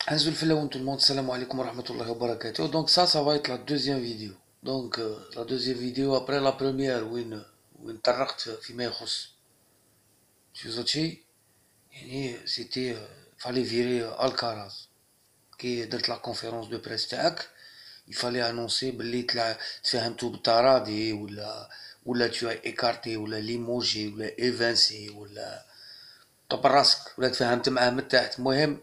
Hanzoul Filaoun tout le monde, salam alaikum wa rahmatullahi wa barakatuh. Donc ça va être la deuxième vidéo. Donc la deuxième vidéo après la première, où طرقت فيما يخص Suzuki, c'était fallait virer Alcaraz qui درت la conférence de presse تاعك. Il fallait annoncer بلي تفاهمتوا بالتراضي ولا tu as écarté ولا limogé ولا évincé ولا طب راسك ولا تفاهمت معاه من تحت. المهم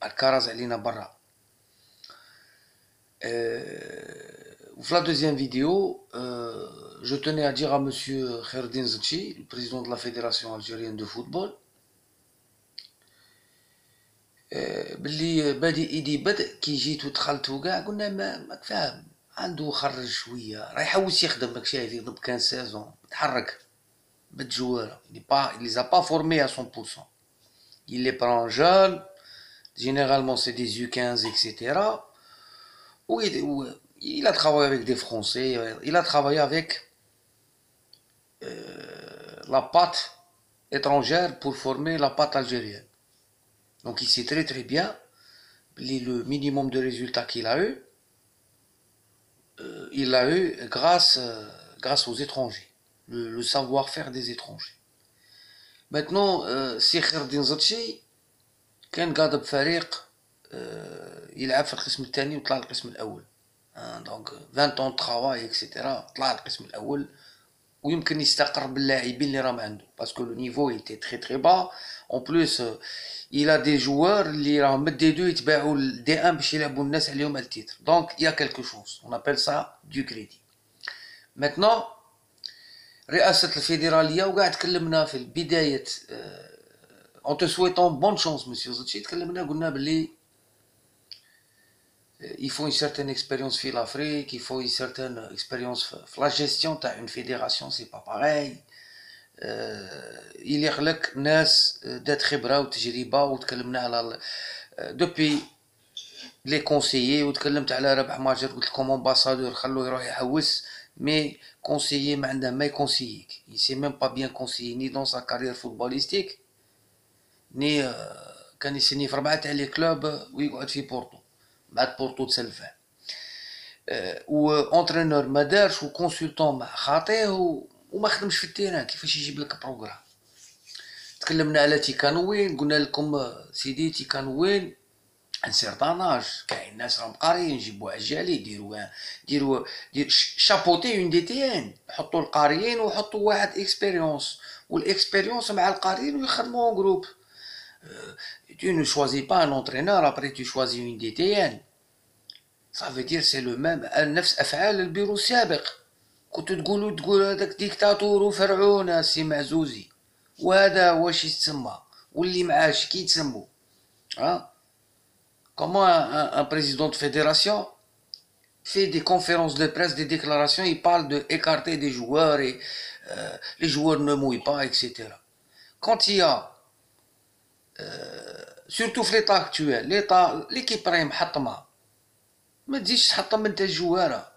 الكراز علينا برا. Pour la deuxième vidéo, je tenais à dire à Monsieur Kherdin Zetchi, le président de la Fédération algérienne de football, باللي بادئ يدي بدء كي جيت ودخلت وكاع قلنا ما فاهم عنده خرج شويه راه يحوس يخدم راك شايف يضرب كان سازون تحرك بالجواره il les a pas formés à 100%. Il les prend jeunes, généralement c'est des U15 etc. Oui, il a travaillé avec des Français, il a travaillé avec la pâte étrangère pour former la pâte algérienne. Donc il sait très très bien le minimum de résultats qu'il a eu, il l'a eu grâce aux étrangers, le savoir-faire des étrangers. Maintenant, سي خير الدين زرتشي كان قاعد بفريق يلعب في القسم الثاني وطلع القسم الأول. دونك 20 ans de travail etc. طلع القسم الأول ويمكن يستقر باللاعبين اللي راهم عنده باسكو لو نيفو ايتي تري تري با. اون بلوس il a des joueurs اللي راهم من دي 2 يتباعوا لدي 1 باش يلعبوا الناس عليهم التيتر. دونك يا كالكو شوز اون ابل سا دو كريدي. ماتنون رئاسة الفيدرالية وقاعد تكلمنا في بداية اون تو سويتون بون شونس مسيو زوتشي تكلمنا قلنا بلي il faut une certaine expérience في l'Afrique, il faut une certaine expérience في la gestion تاع une fédération, c'est pas pareil. يليق لك ناس ذات خبره وتجربه وتكلمنا على دوبي لي كونسيي وتكلمت على ربح ماجر قلت لكم امباسادور خلوه يروح يحوس مي كونسيي ما عنده ما يكونسييك يسي ميم با بيان كونسيي ني دون سا كارير فوتبوليستيك ني كان يسني في 4 تاع لي كلوب ويقعد في بورتو بعد بورتو تسلفه و اونترينور ما دارش وكونسلتون ما خاطيه وما خدمش في التيران كيفاش يجيب لك بروغرام. تكلمنا على تيكانوين قلنا لكم سيدي تيكانوين ان سيرتان اج كاين ناس راهم قاريين يجيبوا عجالي ديروا شابوتي اون دي تي ان حطوا القاريين وحطوا واحد اكسبيريونس والاكسبيريونس مع القاريين ويخدموا جروب. Tu ne choisis pas un entraîneur après tu choisis une DTN. Ça veut dire c'est le même نفس افعال البيرو السابق. كنتو تقول هذاك ديكتاتور وفرعون سي معزوزي وهذا واش يتسمى واللي معاه كي يتسموا ها. Comment un président de fédération fait des conférences de presse, des déclarations, il parle de écarter des joueurs et les joueurs ne mouillent pas, etc. Quand il y a, surtout في l'état actuel, l'équipe راهي محطمة ما تزيدش تحطم انت الجوارة.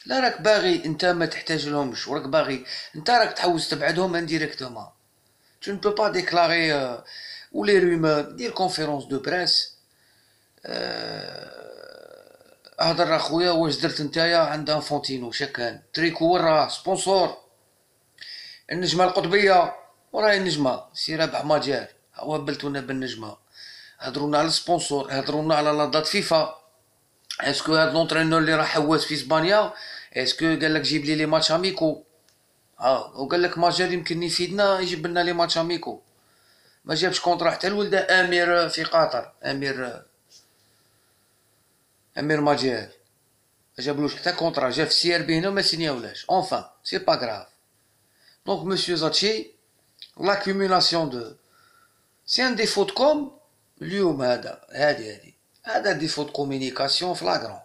لا راك باغي انت ما تحتاج لهمش وراك باغي انت راك تحوس تبعدهم انديريكتومون. Tu ne peux pas déclarer ou les rumeurs, dire conférence de presse. هضر اخويا واش درت نتايا عند انفونتينو شكان تريكو وراه سبونسور النجمه القطبيه وراهي النجمه سي رابح ماجار هو بلتونا بالنجمه. هضرونا على السبونسور هضرونا على لا دات فيفا. اسكو هاد لونترينور اللي راه حواس في اسبانيا اسكو قال لك جيب لي لي ماتش اميكو وقال لك ماجر يمكن يفيدنا يجيب لنا لي ماتش اميكو. ما جابش كونطرا حتى الولده امير في قطر امير ماجر ما جابلوش حتى كونطرا جا في السي ار بي هنا وما سينياولاش. اونفان سي با غراف. دونك مسيو زاتشي لاكيميلاسيون دو سي ان ديفو دو كوم. اليوم هذا ديفو دو كومونيكاسيون فلاغرون.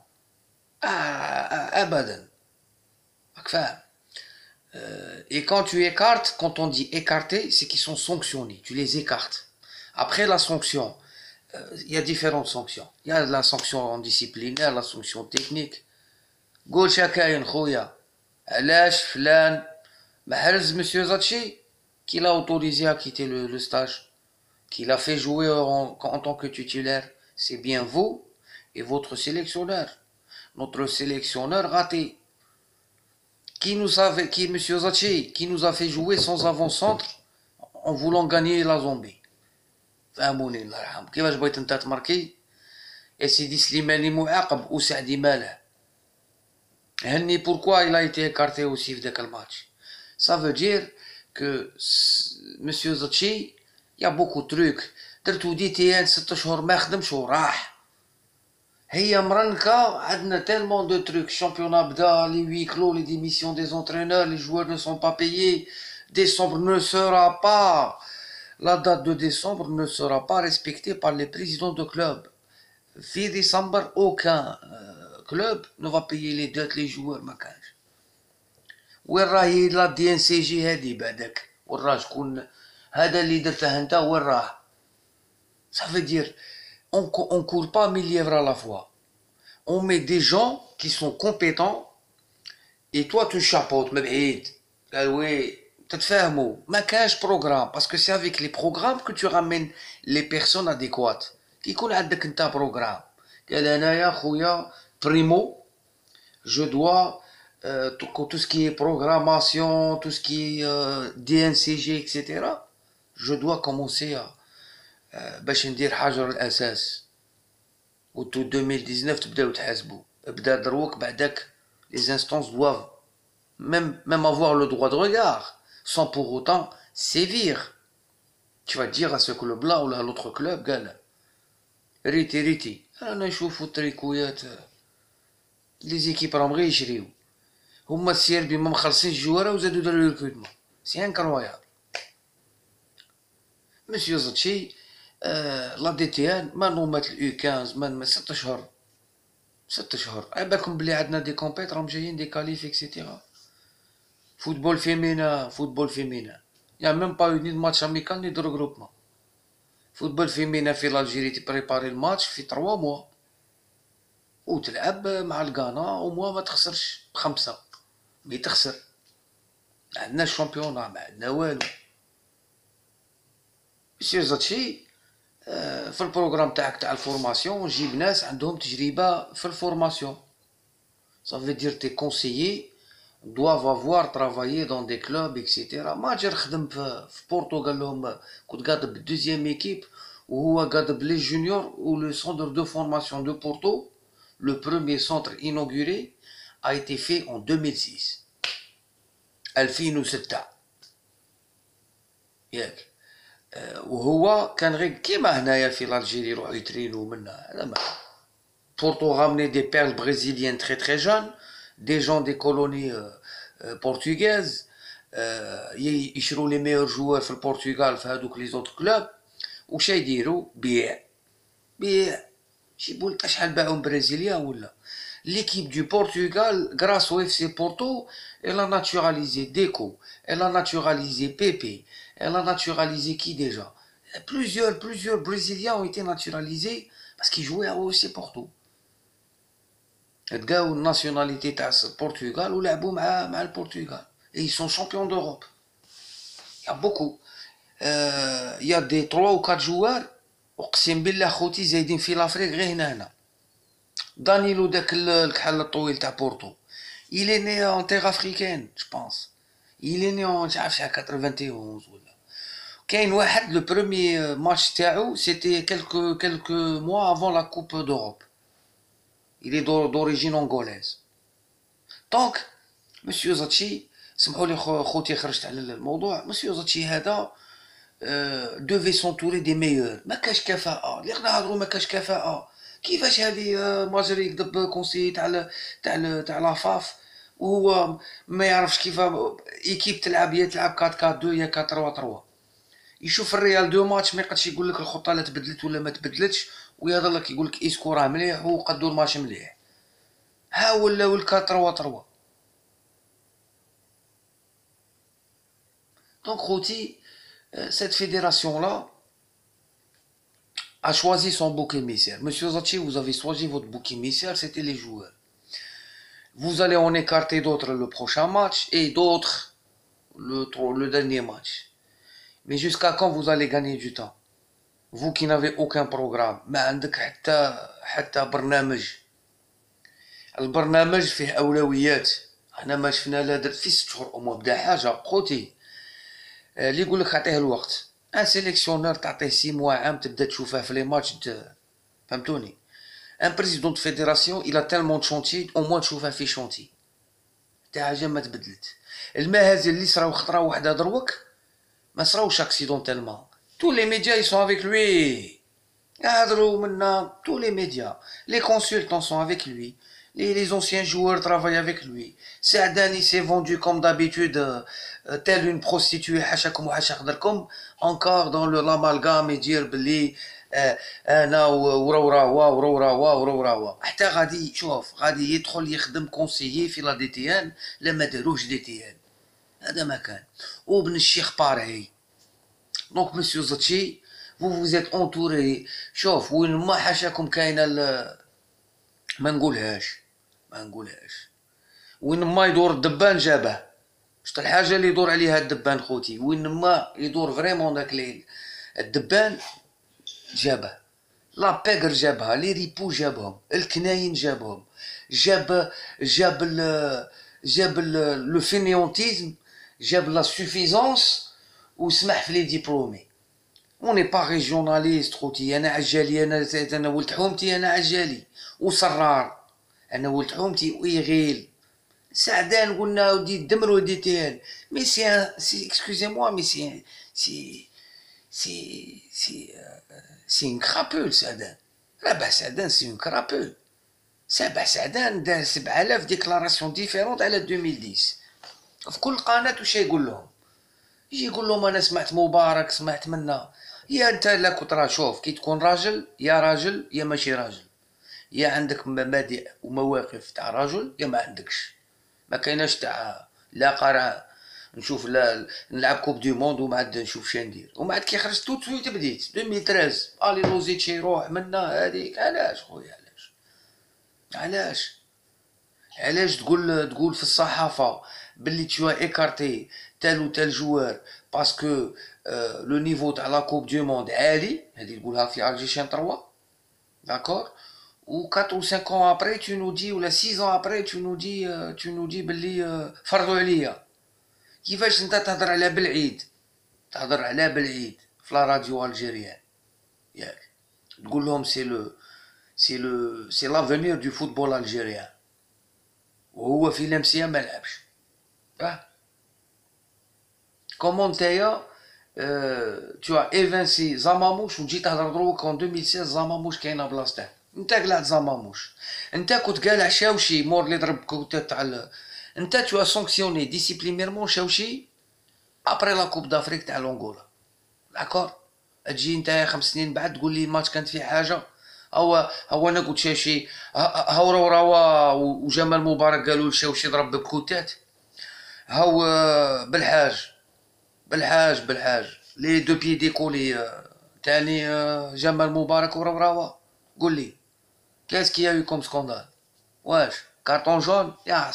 ابدا راك فاهم. Et quand tu écartes, quand on dit écarter, c'est qu'ils sont sanctionnés, tu les écartes. Après la sanction, il y a différentes sanctions. Il y a la sanction disciplinaire, la sanction technique. قول شكاين خويا علاش فلان محرز monsieur Zachi qui l'a autorisé à quitter le stage, qui l'a fait jouer en tant que titulaire, C'est bien vous et votre sélectionneur. Notre sélectionneur raté. Monsieur Zachi, qui nous a fait jouer sans avant-centre en voulant gagner la zombie. فهموني الله يرحم كيفاش بغيت انت تماركي يا سيدي سليماني معاقب وسعدي ماله هني pourquoi il a été écarté aussi في ذاك الماتش. Ça veut dire que monsieur Zachi il y a beaucoup de trucs درتو دي تي ان 6 شهور ما خدمش وراح هي مرنكا عندنا tellement de trucs championnat بدا les huis clos les démissions des entraîneurs les joueurs ne sont pas payés décembre ne sera pas la date de décembre ne sera pas respectée par les présidents de club. Fin décembre, aucun club ne va payer les dettes les joueurs ما كانش. وين راهي لا دي ان سي جي هادي بعدك؟ وين راه شكون هذا اللي درته انت وين راه؟ Ça veut dire on court pas 1000 lièvres à la fois. On met des gens qui sont compétents et toi tu chapeautes من بعيد. قال وي تتفاهموا ما كاش programme parce que c'est avec les programmes que tu ramènes les personnes adéquates. كيكون عندك انت programme قال انايا خويا primo je dois tout ce qui est programmation tout ce qui est DNCG etc. je dois commencer à باش ندير حجر الاساس و tout 2019 تبداو تحاسبوا بدا دروك بعدك les instances doivent même avoir le droit de regard sans pour autant sévir. Tu vas dire à ce club là ou à l'autre club قال ريتي انا نشوفوا التريكويات لي زيكيب راهم غير يشريو هما السيربي ما مخلصين الجواره وزادوا داروا ريكروتمون سي انكرويابل. مسيو زاتشي لا دي تي ان ما نومات اليو 15 ما 6 شهور 6 شهور عباكم بلي عندنا دي كومبيت راهم جايين دي كاليف اكسيتيرا. فوتبول فيمينا يا ميم با يو ني ماتش اميكال ني دو ريغروبمون. فوتبول فيمينا في الجيري تبريباري الماتش في 3 موا وتلعب مع الغانا وموا ما تخسرش ب5 مي تخسر ما عندناش الشامبيونا ما عندنا والو. مسيو زاتشي في البروغرام تاعك تاع الفورماسيون جيب ناس عندهم تجربه في الفورماسيون. Ça veut dire tes conseillers doivent avoir travaillé dans des clubs etc. ما جا خدم في بورتو قال لهم كنت قاعد بالدوزيام ايكيب وهو قاعد بلي جونيور و لو centre de formation de Porto le premier centre inauguré a été fait en 2006 2006 ياك وهو كان غير كيما هنايا في الجيري يروحوا يترينوا منا هذا ما Porto ramenait des perles brésiliennes très très jeunes, des gens des colonies portugaises, يشروا les meilleurs joueurs في البرتغال في هذوك les autres clubs وش يديروا بيع شي بولت شحال باعوا برازيليا ولا. L'équipe du Portugal, grâce au FC Porto, elle a naturalisé Deco, elle a naturalisé Pepe, elle a naturalisé qui déjà? Plusieurs Brésiliens ont été naturalisés parce qu'ils jouaient au FC Porto. تلقاو الناسيوناليتي تاع البرتغال ولعبوا مع البرتغال et ils sont champions d'Europe. Il y a beaucoup. Il y a des 3 ou 4 joueurs اقسم بالله خوتي زايدين في لافريك غير هنا دانيلو داك الكحل الطويل تاع بورتو il est né en terre africaine je pense il est né en تعرف شحال 91 ولا. كاين واحد le premier match تاعو c'était quelques mois avant la coupe d'Europe. Il est d'origine angolaise. Donc monsieur Zachi سمحوا لي خوتي خرجت على الموضوع. monsieur Zachi هذا devait s'entourer des meilleurs. ما كاش كفاءة اللي نهضروا ما كاش كفاءة. كيفاش هذه ماجري يكذب كونسي تاع لافاف وهو ما يعرفش كيف ايكيب تلعب يا تلعب 4-4-2 يا 4-3-3. يشوف الريال 2 ماتش ما يقدرش يقول لك الخطه لا تبدلت ولا ما تبدلتش ويهضر لك يقول لك اسكو راه مليح وقدو الماتش مليح. ها ولا 4-3-3. Donc خوتي cette fédération là a choisi son bouc émissaire. Monsieur Zachi, vous avez choisi votre bouc émissaire, c'était les joueurs. Vous allez en écarter d'autres le prochain match et d'autres le dernier match. Mais jusqu'à quand vous allez gagner du temps? vous qui n'avez aucun programme، ما عندك حتى برنامج. البرنامج فيه أولويات. احنا ما شفنا لا درت في 6 شهور او موان بدا حاجة خوتي. اللي يقول لك عطيه الوقت، ان سيليكسيونور تعطيه 6 موا عام تبدا تشوفه في لي ماتش فهمتوني. ان بريزيدون دو فيديراسيون الى تالمون شونتي او موان تشوفه في شونتي. حتى حاجة ما تبدلت. المهازل اللي صراو خطرة واحدة دروك ما صراوش اكسيدونتالمون. تو لي ميديا يسون افيك لوي، يهضروا منا تو لي ميديا، لي كونسلتون سون افيك لوي، les anciens joueurs travaillent avec lui. Saadani s'est vendu comme d'habitude, tel une prostituée, حاشاكم وحاشاكم, encore dans l'amalgame et dire بلي انا وروراوا حتى غادي شوف غادي يدخل يخدم كونسيي في لا دي تي ان. لا ما داروش دي تي ان، هذا ما كان. وابن الشيخ بارهي. دونك مسيو زاتشي vous êtes entouré. شوف وين ما حاشاكم كاينه ما نقولهاش وين ما يدور الدبان جابه. شفت الحاجه اللي يدور عليها الدبان خوتي، وين ما يدور فريمون داك الدبان جابه. لا بيغر جابها، لي ريبو جابهم، الكناين جابهم، جاب لو فينيونتيزم، جاب لا سوفيزونس، وسمح في لي ديبلومي. اوني با ريجيوناليست خوتي. انا عجالي، انا ولد حومتي، انا عجالي وصرار. انا ولد حومتي ويغيل. سعدان قلنا ودي الدمر ودي تيان. مي سي اكسكوزي موا، مي سي ان كرابول سعدان. ربح سعدان سي ان كرابول. سبع سعدان دار 7000 ديكلاراسيون ديفيرونت على 2010 في كل قناة. وش يقول لهم؟ يجي يقول لهم انا سمعت مبارك، سمعت منا. يا انت لا كنت راه شوف كي تكون راجل يا ماشي راجل، يا عندك مبادئ ومواقف تاع راجل يا ما عندكش. ما كايناش تاع لا قرا نشوف لا نلعب كوب دو موند وما عاد نشوف شنو ندير. ومن بعد كي خرجت تو سويت بديت 2013 الي لوزيتش يروح منا هذيك. علاش خويا علاش تقول في الصحافه باللي تشوا ايكارتي تال و تال جوار باسكو لو نيفو تاع لا كوب دو موند عالي. هذه تقولها في الجيشن 3 داكور. و 4 و 5 ans après tu nous dis ولا 6 ans après tu nous dis باللي فرضوا عليا. كيفاش انت تهضر على بالعيد في لا راديو الجيريان ياك تقول لهم سي لافونير دو فوتبول الجيريان، وهو في لمسيه ما لعبش. كومون نتايا تو ايفانسي زاماموش وتجي تهضر دروك اون 2016 زاماموش كاينه بلاصته. انت قلعت زاماموش، انت كنت قالع شاوشي مور اللي ضرب كوتا تاع انت تو سانكسيوني ديسيبلينيرمون شاوشي ابري لا كوب دافريك تاع لونغولا. داكور تجي نتايا 5 سنين بعد تقول لي الماتش كانت فيه حاجه. هو انا قلت شاوشي هاو روا وجمال مبارك قالوا شاوشي ضرب بكوتات. هاو بالحاج لي دو بي ديكولي تاني جمال مبارك وروا. قول لي كاس كي يو كوم سكوندال؟ واش كارطون جون؟ يا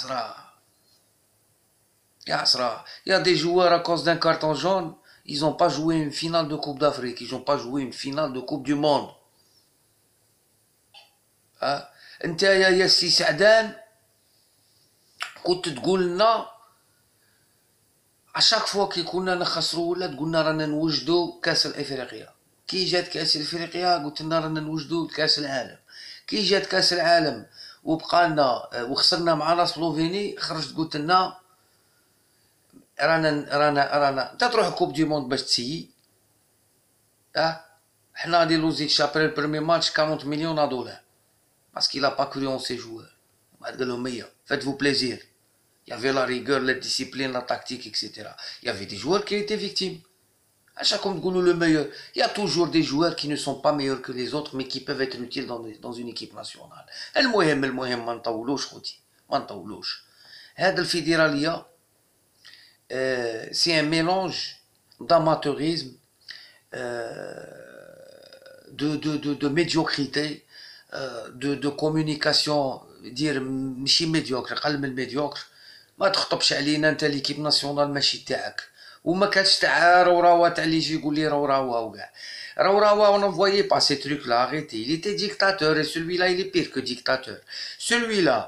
عصرا يا دي joueurs à cause d'un carton jaune ils ont pas joué une finale de coupe d'Afrique, ils ont pas joué une finale de coupe du monde. انت يا سي سعدان كنت تقول لنا اشاك فوا كي كنا نخسروا ولا تقولنا رانا نوجدوا كاس الافريقيا. كي جات كاس الافريقيا قلت لنا رانا نوجدوا كاس العالم. كي جات كاس العالم وبقالنا وخسرنا معنا سلوفيني خرجت قلت لنا رانا انت تروح كوب دي موند باش تسيي. حنا دي لوزيت شابري البريمي ماتش 40 مليون دولار باسكو لا با كري اون سي جوار. بعد قال لهم 100 فاتفو بليزير. Il y avait la rigueur, la discipline, la tactique, etc. Il y avait des joueurs qui étaient victimes. À chaque fois qu'on le meilleur, il y a toujours des joueurs qui ne sont pas meilleurs que les autres, mais qui peuvent être utiles dans une équipe nationale. المهم ما نطولوش خوتي ما نطولوش. هذا الفيدرالية c'est un mélange d'amateurisme, de médiocrité, de communication dire ماشي ميديوكر اقل من الميديوكر. ما تخطبش علينا انت ليكيب ناسيونال ماشي تاعك، وما كانتش تاع روروا تاع اللي يجي يقول لي روروا وكاع. Raourawa, on n'en voyait pas ces trucs-là, arrêtez. Il était dictateur et celui-là, il est pire que dictateur. Celui-là,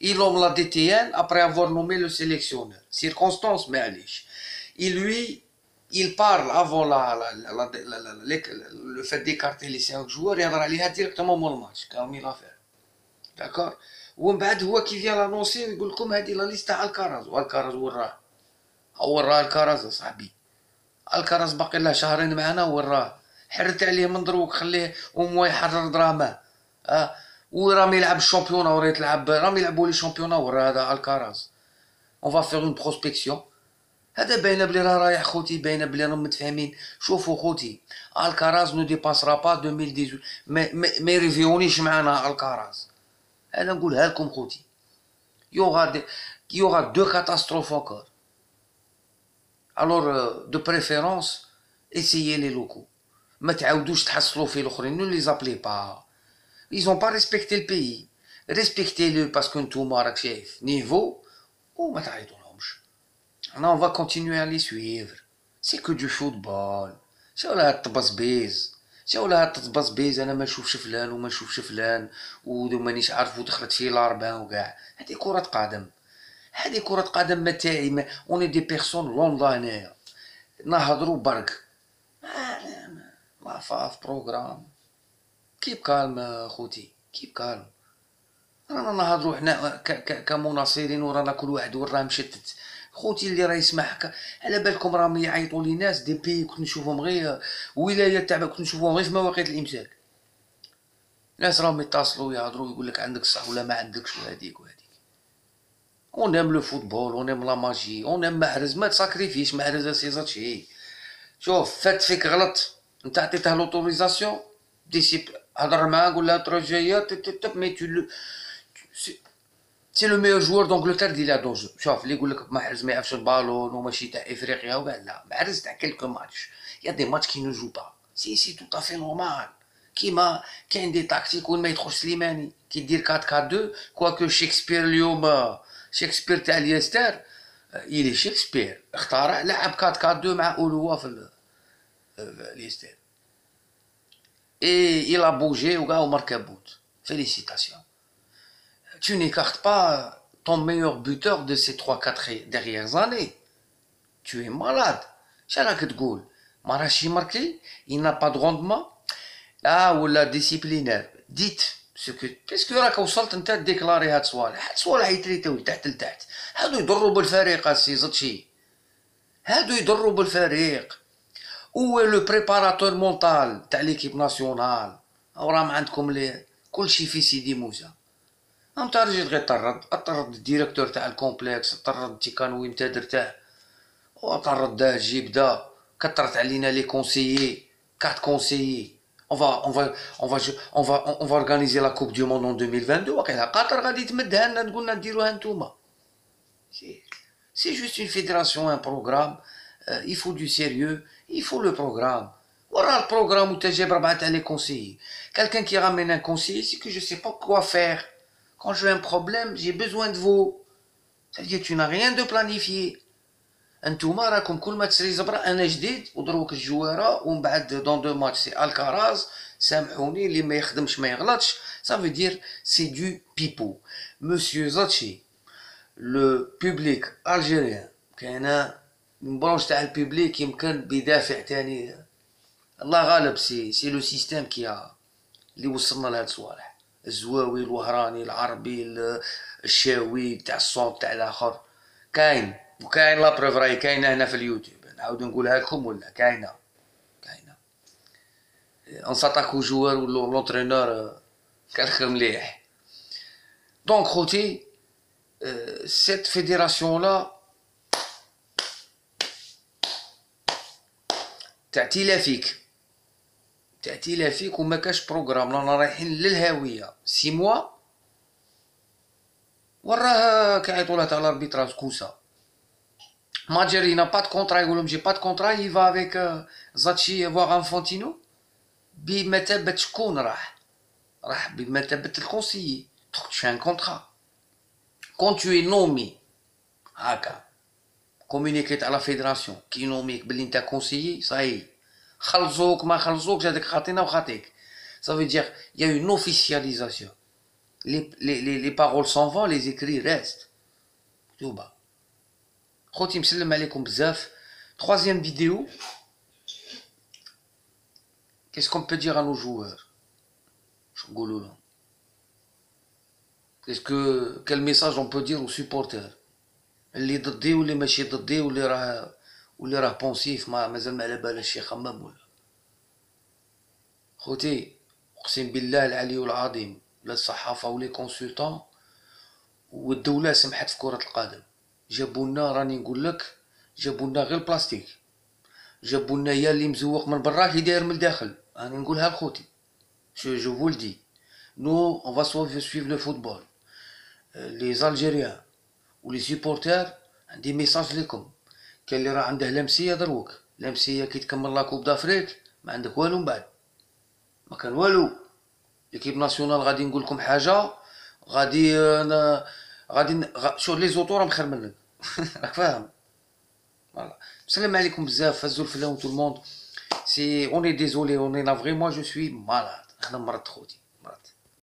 il nomme la DTN après avoir nommé le sélectionneur. Circonstance, mais allez. Il parle avant le fait d'écarter les 5 joueurs et il directement mon match, comme il a fait. D'accord. ومن بعد هو كي فيان لانونسي يقول لكم هذه لا ليست تاع الكراز والكراز وراه الكراز صاحبي الكراز باقي له شهرين معنا وراه حرت عليه من دروك خليه وموا يحرر درامه وراه يلعب الشامبيونا وراه يلعب راهم يلعبوا لي شامبيونا وراه هذا الكراز اون فا فيغ اون بروسبكسيون هذا باينه بلي راه رايح خوتي باينه بلي راهم متفاهمين شوفوا خوتي الكراز نو ديباسرا با 2018 ما يريفيونيش معنا الكراز انا نقولها لكم خوتي يوغا دو كاتاستروف encore alors de préférence essayez les locaux ما تعاودوش تحصلوا في الاخرين ne les appelez pas ils ont pas respecté le pays respectez-le parce que نتوما راك شايف نيفو وما تعيطولهمش انا on va continuer à les suivre c'est que du football شو لها الطبزبيز شو لها التطبزبيز انا ما نشوفش فلان وما نشوفش فلان ومانيش عارف ودخلت فيه الاربعه وكاع هذه كره قدم هذه كره قدم ما تاعي اوني دي بيرسون لوندا هنايا نهضروا برك ما فاف بروغرام كيب كالم خوتي كيب كالم رانا نهضروا حنا كمناصرين ورانا كل واحد وراه مشتت خوتي اللي راه يسمع هكا على بالكم راهم يعيطوا لي ناس دي بي كنت نشوفهم غير ولايات تاع كنت نشوفهم غير في مواقيت الامساك ناس راهم يتصلوا يهضروا يقول لك عندك صح ولا ما عندكش وهذيك وهذيك اون ام لو فوتبول اون ام لا ماجي اون ام محرز ما تساكريفيش محرز سيزات شي شوف فات فيك غلط انت عطيته لوتوريزاسيون ديسيب هضر معاه قول له الطرا جايه مي تو سي لو ميور جوار دونجلتير دي لا دوز شوف اللي يقول لك محرز ما يعرفش البالون وماشي تاع افريقيا وكاع لا محرز تاع كيلكو ماتش يا دي ماتش كي نو جو با سي تو طافي نورمال كيما كاين دي تاكتيك وين ما يدخل سليماني كي دير 4-4-2 كواكو شكسبير اليوم شكسبير تاع اليستر إلي شكسبير اخترع لعب 4-4-2 مع أولوا في اليستر et il a bougé au marqué but. Félicitations. Tu n'écartes pas ton meilleur buteur de ces 3-4 dernières années. Tu es malade. شراك تقول ما راهش يماركي il n'a pas de rendement ولا ديسيبلينير ديت سكو باسكو راك وصلت انت ديكلاري هاد صوالح يتريتو تحت لتحت هادو يضروا بالفريق السي زطشي هادو يضروا بالفريق هو لو بريباراتور مونطال تاع ليكيب ناسيونال راهم عندكم لي كلشي في سيدي موسى انت راجل غير طرد الديريكتور تاع الكومبلكس طرد تيكانوي نتا درته وطرد دا جيب دا كثرت علينا لي كونسيي 4 كونسيي on va organiser la coupe du monde en 2022 وقيلا قطر غادي تمدها لنا نقولنا نديروها نتوما c'est juste une fédération un programme il faut du sérieux il faut le programme ورا البروغرام وتجيب 4 تاع لي كونسيي quelqu'un qui ramène un conseiller c'est que je sais pas quoi faire quand j'ai un problème j'ai besoin de vous ça veut dire que tu n'as rien de planifié انتوما راكم كل ما تسري زبره انا جديد ودروك الجواره ومن بعد دون دو ماتش سي الكراز سامحوني اللي ما يخدمش ما يغلطش ça veut dire c'est du pipeau monsieur Zachi le public algérien كاين برونش تاع الببليك يمكن بيدافع تاني الله غالب سي لو سيستيم كي اللي وصلنا لهاد الصوالح الزواوي الوهراني العربي الشاوي تاع الصوت تاع الاخر كاين وكاين لا بروف راهي كاينه هنا في اليوتيوب نعاود نقولها لكم ولا كاينه نساتاكو جوار ولا لونترينور كان مليح دونك خوتي سيت فيديراسيون لا تعتيلا فيك وما كاش بروغرام رانا رايحين للهاويه 6 موا وراه كيعيطوا له تاع الاربيتراج كوسا Madjer, il n'a pas de contrat, j'ai pas de contrat, il va avec Zachi voir Infantino. بمثابة شكون راح بمثابة الكونسيي tu as un contrat. Quand tu es nommé هكا communiqué à la fédération qui nommé بلي نتا conseiller ça y est خلصوك ما خلصوكش هذاك خاطينا وخاطيك. Ça veut dire il y a une officialisation. Les paroles s'en vont, les écrits restent. مكتوبة. خوتي مسلم عليكم بزاف. Troisième vidéo. Qu'est-ce qu'on peut dire à nos joueurs? Quel message on peut dire aux supporters? اللي ضدي واللي ماشي ضدي واللي راه بونسيف مازال ما على بالهش يخمم ولا. خوتي اقسم بالله العلي العظيم لا الصحافه ولي كونسلطون والدوله سمحت في كره القدم. جابولنا راني نقول لك جابولنا غير بلاستيك. جابولنا يا اللي مزوق من برا اللي داير من الداخل. راني نقولها لخوتي. Je vous le dis. Nous on va suivre le football. Les Algériens ولي سيبورتير عندي ميساج لكم. كاين اللي راه عنده لمسيه دروك. لمسيه كي تكمل لا كوب دافريك ما عندك والو من بعد. ما كان والو. ليكيب ناسيونال غادي نقول لكم حاجه غادي شوف لي زوطور بخير منك. راك فاهم. فوالا. السلام عليكم بزاف فازوا الفلاون تو الموند. سي اوني ديزولي اوني نافري موا جو سوي مالاد. انا مرضت خوتي مرضت.